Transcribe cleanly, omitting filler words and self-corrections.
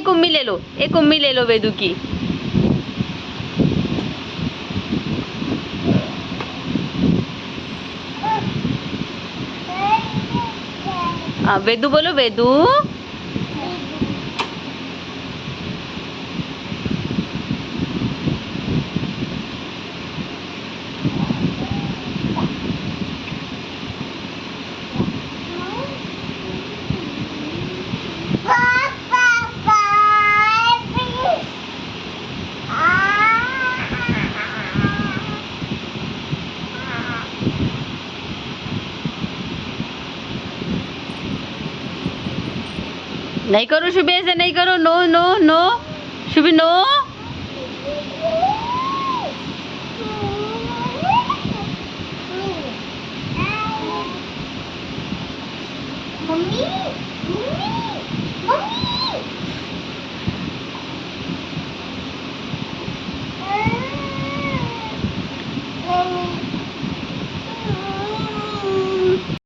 एक उम्मी ले लो वेदू की। हाँ वेदू बोलो वेदू। नहीं करो शुभी, ऐसे नहीं करो। No no no Shubhi, no. Mummy mummy mummy